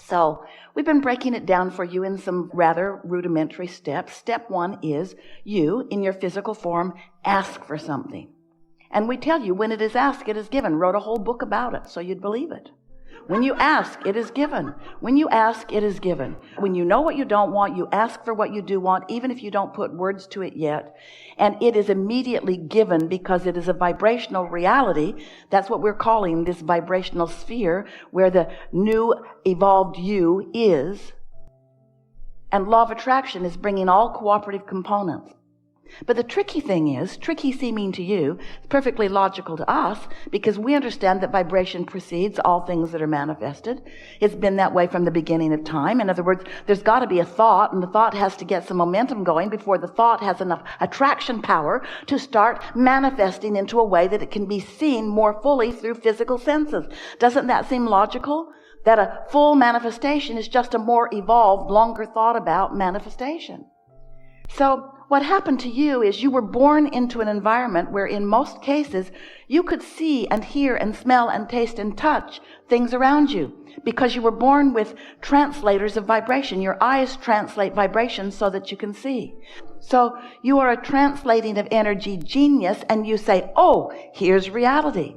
So we've been breaking it down for you in some rather rudimentary steps. Step 1 is you, in your physical form, ask for something. And we tell you, when it is asked, it is given. Wrote a whole book about it so you'd believe it. When you ask, it is given. When you ask, it is given. When you know what you don't want, you ask for what you do want, even if you don't put words to it yet. And it is immediately given because it is a vibrational reality. That's what we're calling this vibrational sphere, where the new evolved you is. And law of attraction is bringing all cooperative components. But the tricky thing is, tricky seeming to you, it's perfectly logical to us, because we understand that vibration precedes all things that are manifested. It's been that way from the beginning of time. In other words, there's got to be a thought, and the thought has to get some momentum going before the thought has enough attraction power to start manifesting into a way that it can be seen more fully through physical senses. Doesn't that seem logical? That a full manifestation is just a more evolved, longer thought about manifestation. So what happened to you is you were born into an environment where in most cases you could see and hear and smell and taste and touch things around you because you were born with translators of vibration. Your eyes translate vibration so that you can see. So you are a translating of energy genius, and you say, oh, here's reality.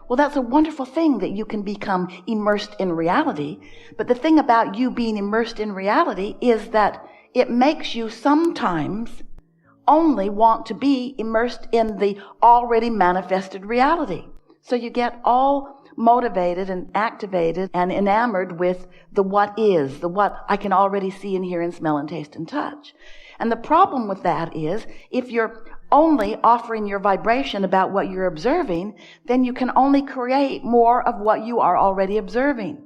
Well, that's a wonderful thing that you can become immersed in reality. But the thing about you being immersed in reality is that it makes you sometimes only want to be immersed in the already manifested reality. So you get all motivated and activated and enamored with the what is, the what I can already see and hear and smell and taste and touch. And the problem with that is, if you're only offering your vibration about what you're observing, then you can only create more of what you are already observing.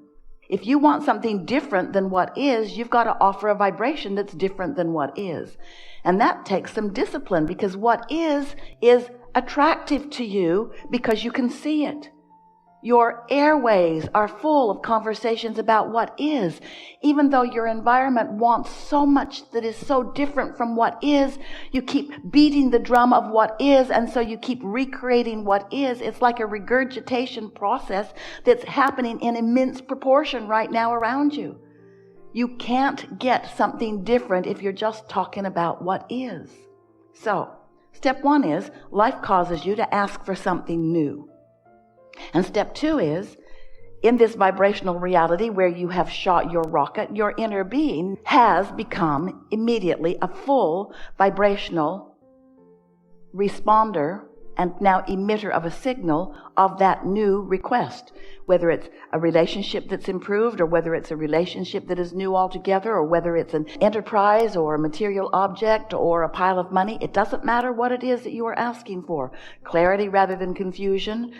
If you want something different than what is, you've got to offer a vibration that's different than what is. And that takes some discipline, because what is attractive to you because you can see it. Your airways are full of conversations about what is. Even though your environment wants so much that is so different from what is, you keep beating the drum of what is, and so you keep recreating what is. It's like a regurgitation process that's happening in immense proportion right now around you. You can't get something different if you're just talking about what is. So, step 1 is, life causes you to ask for something new. And step 2 is, in this vibrational reality where you have shot your rocket, your inner being has become immediately a full vibrational responder and now emitter of a signal of that new request. Whether it's a relationship that's improved, or whether it's a relationship that is new altogether, or whether it's an enterprise or a material object or a pile of money, it doesn't matter what it is that you are asking for. Clarity rather than confusion,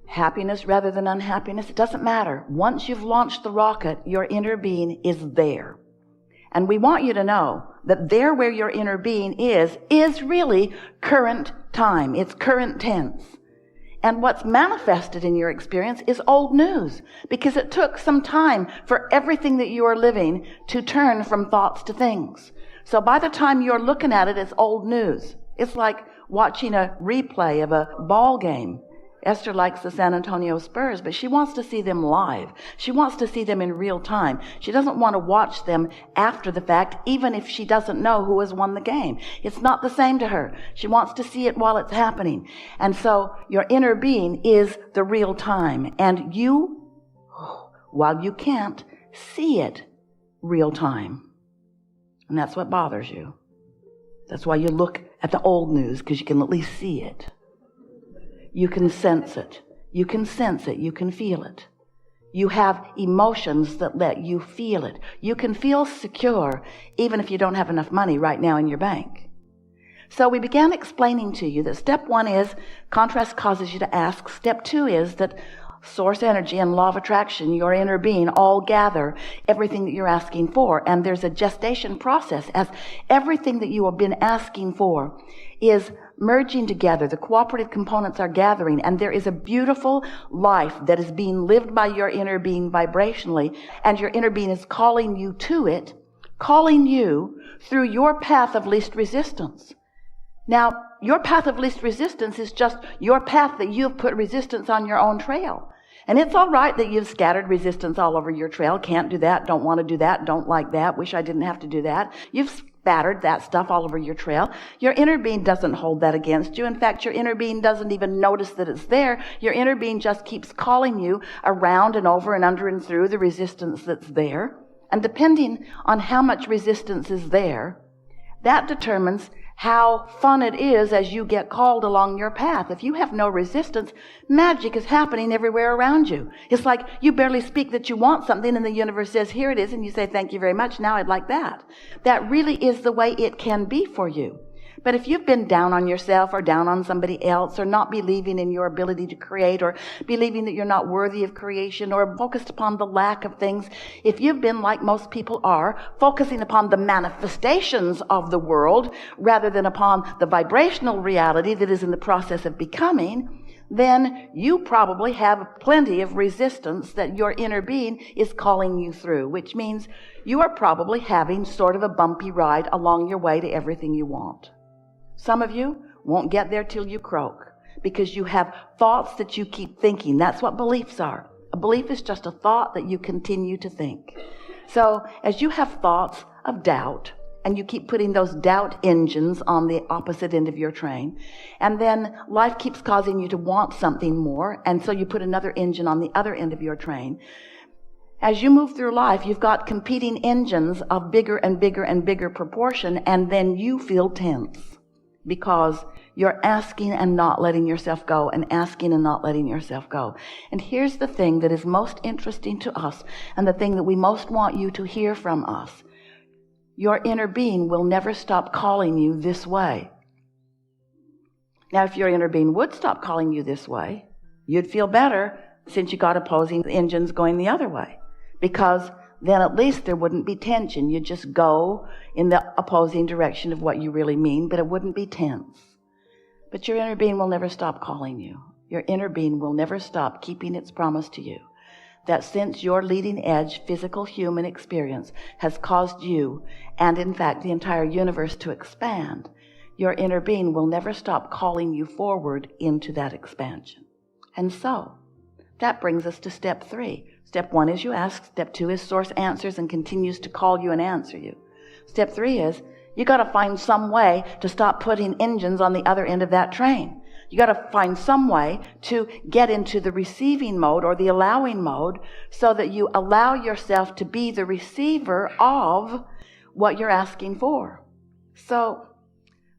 happiness rather than unhappiness, it doesn't matter. Once you've launched the rocket, your inner being is there. And we want you to know that there where your inner being is really current time. It's current tense. And what's manifested in your experience is old news, because it took some time for everything that you are living to turn from thoughts to things. So by the time you're looking at it, it's old news. It's like watching a replay of a ball game. Esther likes the San Antonio Spurs, but she wants to see them live. She wants to see them in real time. She doesn't want to watch them after the fact, even if she doesn't know who has won the game. It's not the same to her. She wants to see it while it's happening. And so your inner being is the real time. And you, while you can't see it real time. And that's what bothers you. That's why you look at the old news, because you can at least see it. You can sense it. You can sense it. You can feel it. You have emotions that let you feel it. You can feel secure even if you don't have enough money right now in your bank. So we began explaining to you that step 1 is contrast causes you to ask. Step 2 is that source energy and law of attraction, your inner being, all gather everything that you're asking for. And there's a gestation process as everything that you have been asking for is merging together. The cooperative components are gathering, and there is a beautiful life that is being lived by your inner being vibrationally, and your inner being is calling you to it, calling you through your path of least resistance. Now, your path of least resistance is just your path that you've put resistance on your own trail. And it's all right that you've scattered resistance all over your trail. Can't do that, don't want to do that, don't like that, wish I didn't have to do that. You've spattered that stuff all over your trail. Your inner being doesn't hold that against you. In fact, your inner being doesn't even notice that it's there. Your inner being just keeps calling you around and over and under and through the resistance that's there. And depending on how much resistance is there, that determines how fun it is as you get called along your path. If you have no resistance, magic is happening everywhere around you. It's like you barely speak that you want something and the universe says, here it is, and you say, thank you very much, now I'd like that. That really is the way it can be for you. But if you've been down on yourself or down on somebody else or not believing in your ability to create or believing that you're not worthy of creation or focused upon the lack of things, if you've been, like most people are, focusing upon the manifestations of the world rather than upon the vibrational reality that is in the process of becoming, then you probably have plenty of resistance that your inner being is calling you through, which means you are probably having sort of a bumpy ride along your way to everything you want. Some of you won't get there till you croak because you have thoughts that you keep thinking. That's what beliefs are. A belief is just a thought that you continue to think. So as you have thoughts of doubt, and you keep putting those doubt engines on the opposite end of your train, and then life keeps causing you to want something more, and so you put another engine on the other end of your train. As you move through life, you've got competing engines of bigger and bigger and bigger proportion, and then you feel tense because you're asking and not letting yourself go, and asking and not letting yourself go. And here's the thing that is most interesting to us, and the thing that we most want you to hear from us. Your inner being will never stop calling you this way. Now, if your inner being would stop calling you this way, you'd feel better since you got opposing engines going the other way, because then at least there wouldn't be tension. You'd just go in the opposing direction of what you really mean, but it wouldn't be tense. But your inner being will never stop calling you. Your inner being will never stop keeping its promise to you, that since your leading edge physical human experience has caused you, and in fact the entire universe, to expand, your inner being will never stop calling you forward into that expansion. And so that brings us to step 3. Step 1 is you ask. Step 2 is source answers and continues to call you and answer you. Step 3 is you got to find some way to stop putting engines on the other end of that train. You got to find some way to get into the receiving mode or the allowing mode so that you allow yourself to be the receiver of what you're asking for. So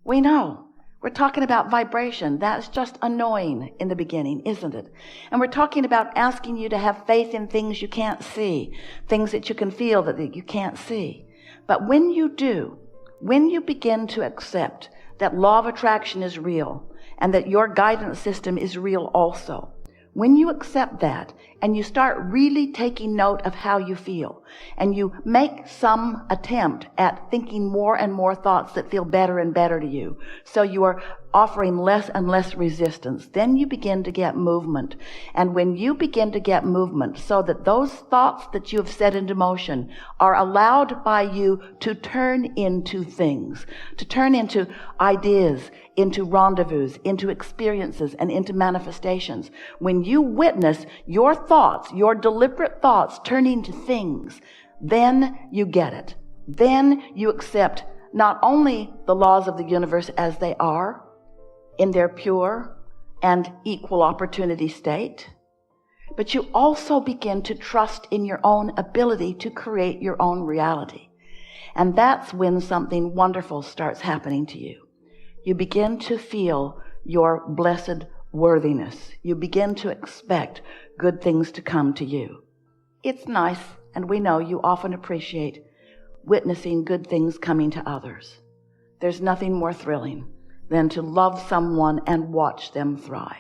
we know we're talking about vibration. That's just annoying in the beginning, isn't it? And we're talking about asking you to have faith in things you can't see, things that you can feel that you can't see. But when you do, when you begin to accept that law of attraction is real and that your guidance system is real also, when you accept that and you start really taking note of how you feel and you make some attempt at thinking more and more thoughts that feel better and better to you, so you are offering less and less resistance, then you begin to get movement. And when you begin to get movement so that those thoughts that you have set into motion are allowed by you to turn into things, to turn into ideas, into rendezvous, into experiences, and into manifestations, when you witness your thoughts, your deliberate thoughts turning to things, then you get it. Then you accept not only the laws of the universe as they are, in their pure and equal opportunity state, but you also begin to trust in your own ability to create your own reality. And that's when something wonderful starts happening to you. You begin to feel your blessed worthiness. You begin to expect good things to come to you. It's nice, and we know you often appreciate witnessing good things coming to others. There's nothing more thrilling than to love someone and watch them thrive.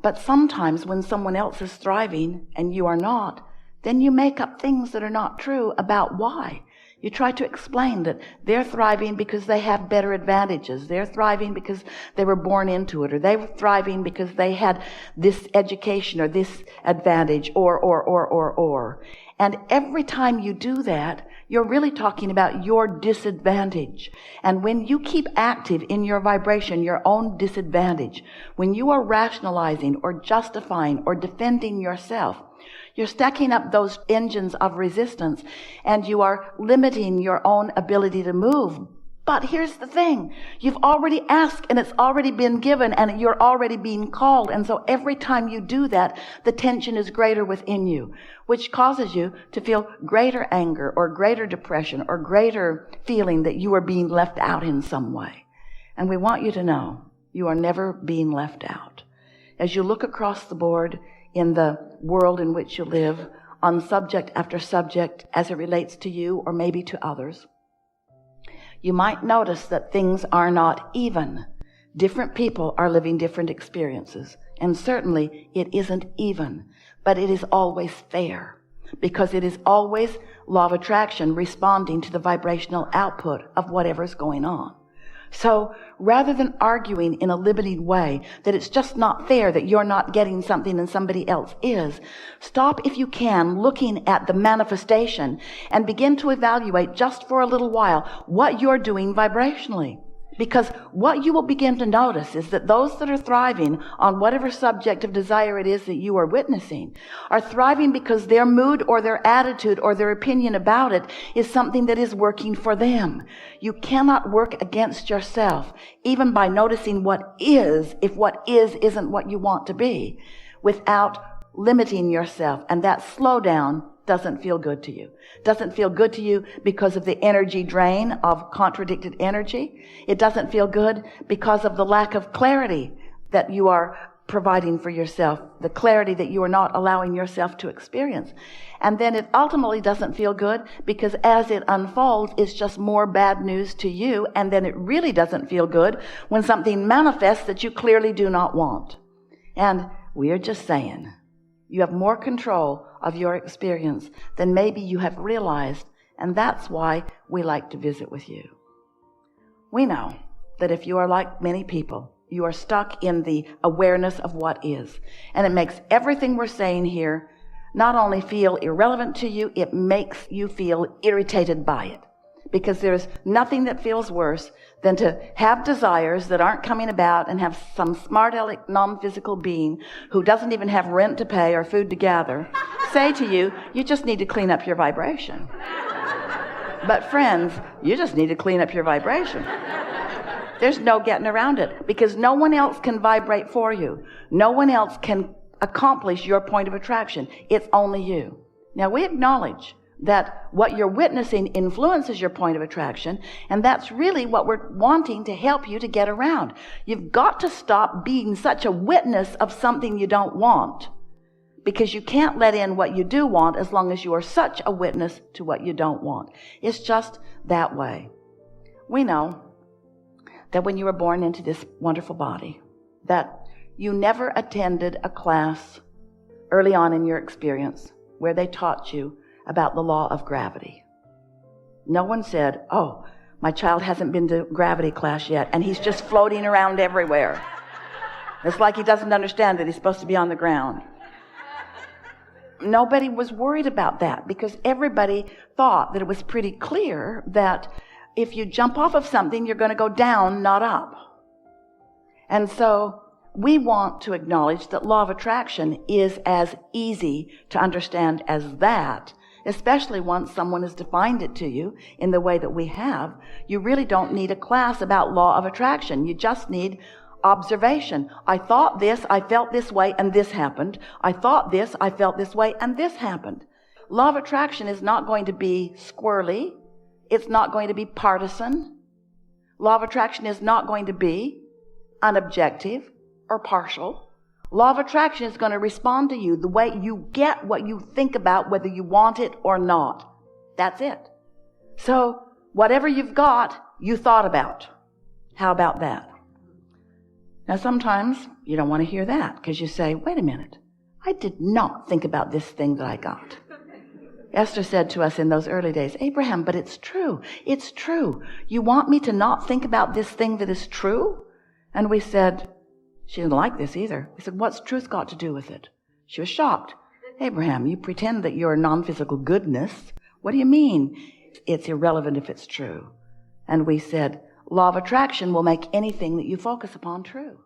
But sometimes when someone else is thriving and you are not, then you make up things that are not true about why. You try to explain that they're thriving because they have better advantages. They're thriving because they were born into it, or they were thriving because they had this education or this advantage, or. And every time you do that, you're really talking about your disadvantage. And when you keep active in your vibration, your own disadvantage, when you are rationalizing or justifying or defending yourself, you're stacking up those engines of resistance, and you are limiting your own ability to move. But here's the thing. You've already asked, and it's already been given, and you're already being called. And so every time you do that, the tension is greater within you, which causes you to feel greater anger or greater depression or greater feeling that you are being left out in some way. And we want you to know you are never being left out. As you look across the board in the world in which you live, on subject after subject as it relates to you or maybe to others, you might notice that things are not even. Different people are living different experiences, and certainly it isn't even, but it is always fair, because it is always law of attraction responding to the vibrational output of whatever's going on. So rather than arguing in a limited way that it's just not fair that you're not getting something and somebody else is, stop if you can looking at the manifestation and begin to evaluate just for a little while what you're doing vibrationally. Because what you will begin to notice is that those that are thriving on whatever subject of desire it is that you are witnessing are thriving because their mood or their attitude or their opinion about it is something that is working for them. You cannot work against yourself, even by noticing what is, if what is isn't what you want to be, without limiting yourself. And that slowdown doesn't feel good to you. Doesn't feel good to you because of the energy drain of contradicted energy. It doesn't feel good because of the lack of clarity that you are providing for yourself, the clarity that you are not allowing yourself to experience. And then it ultimately doesn't feel good because as it unfolds, it's just more bad news to you. And then it really doesn't feel good when something manifests that you clearly do not want. And we are just saying, you have more control of your experience than maybe you have realized, and that's why we like to visit with you. We know that if you are like many people, you are stuck in the awareness of what is, and it makes everything we're saying here not only feel irrelevant to you, it makes you feel irritated by it. Because there's nothing that feels worse than to have desires that aren't coming about and have some smart aleck non-physical being who doesn't even have rent to pay or food to gather say to you, you just need to clean up your vibration. But friends, you just need to clean up your vibration. There's no getting around it because no one else can vibrate for you. No one else can accomplish your point of attraction. It's only you. Now we acknowledge that what you're witnessing influences your point of attraction, and that's really what we're wanting to help you to get around. You've got to stop being such a witness of something you don't want, because you can't let in what you do want as long as you are such a witness to what you don't want. It's just that way. We know that when you were born into this wonderful body, that you never attended a class early on in your experience where they taught you about the law of gravity. No one said, oh, my child hasn't been to gravity class yet, and he's just floating around everywhere. It's like he doesn't understand that he's supposed to be on the ground. Nobody was worried about that because everybody thought that it was pretty clear that if you jump off of something, you're going to go down, not up. And so we want to acknowledge that law of attraction is as easy to understand as that. Especially once someone has defined it to you in the way that we have. You really don't need a class about law of attraction. You just need observation. I thought this, I felt this way, and this happened. I thought this, I felt this way, and this happened. Law of attraction is not going to be squirrely. It's not going to be partisan. Law of attraction is not going to be unobjective or partial. Law of attraction is going to respond to you the way you get what you think about, whether you want it or not. That's it. So whatever you've got, you thought about. How about that? Now sometimes you don't want to hear that because you say, wait a minute, I did not think about this thing that I got. Esther said to us in those early days, Abraham, but it's true. It's true. You want me to not think about this thing that is true? And we said, she didn't like this either. We said, what's truth got to do with it? She was shocked. Abraham, you pretend that you're non-physical goodness. What do you mean? It's irrelevant if it's true. And we said, law of attraction will make anything that you focus upon true.